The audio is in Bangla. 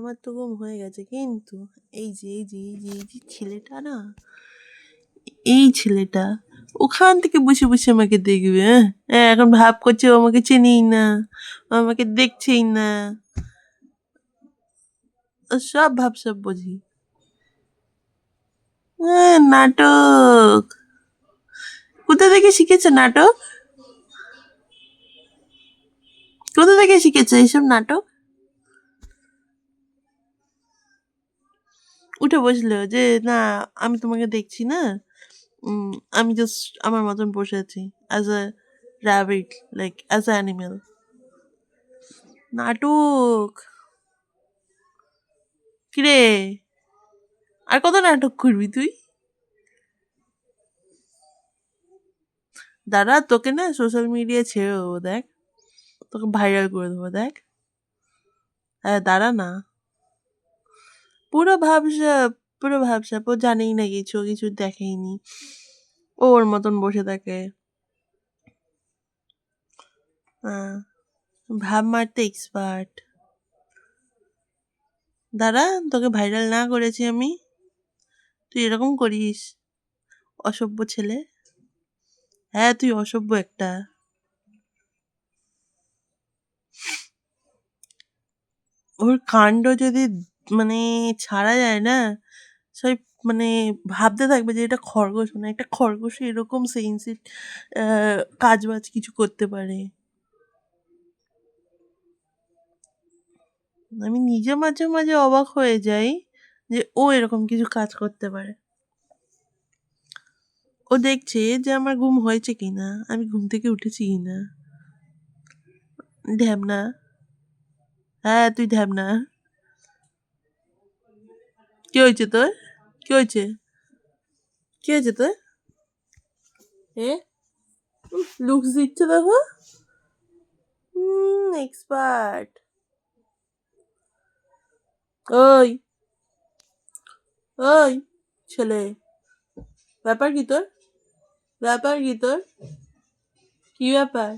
আমার তো ঘুম হয়ে গেছে, কিন্তু এই যে ছেলেটা না, এই ছেলেটা ওখান থেকে বসে বসে আমাকে দেখবে। এখন ভাব করছে ও আমাকে চেনেই না, ও আমাকে দেখছেই না। ও সব ভাব সব বুঝি। নাটক কোথা থেকে শিখেছে নাটক? কোথা থেকে শিখেছে এইসব নাটক? উঠে বসলো যে না, আমি তোমাকে দেখছি না, উম, আমি জাস্ট আমার মতন বসে আছি as a rabbit, like as a animal. নাটক কিরে, আর কত নাটক করবি তুই? দাঁড়া, তোকে না সোশ্যাল মিডিয়া ছেড়ে দেবো, দেখ তোকে ভাইরাল করে দেবো, দেখ। হ্যাঁ দাঁড়া না, পুরো ভাবসাব, পুরো ভাবসাব। ও জানেই না কিছু, ও কিছু দেখেইনি, ও ওর মতন বসে থাকে। হ্যাঁ, ভাব মারতে এক্সপার্ট। দাঁড়া, তোকে ভাইরাল না করেছি আমি, তুই এরকম করিস? অসভ্য ছেলে। হ্যাঁ তুই অসভ্য একটা। ওর কাণ্ড যদি মানে ছাড়া যায় না, সবাই মানে ভাবতে থাকবে যে এটা খরগোশ, মানে একটা খরগোশ এরকম সেন্সিট কাজ বাজ কিছু করতে পারে। আমি নিজে মাঝে মাঝে অবাক হয়ে যাই যে ও এরকম কিছু কাজ করতে পারে। ও দেখছে যে আমার ঘুম হয়েছে কিনা, আমি ঘুম থেকে উঠেছি কিনা। ঢ্যাবনা। হ্যাঁ তুই ঢ্যাবনা। কি হয়েছে তোর? কি হয়েছে? কি হয়েছে তোর? এ লুকস দিচ্ছে দেখো। এক্সপার্ট। ওই, ওই ছেলে, ব্যাপার কি তোর? ব্যাপার কি তোর? কি ব্যাপার?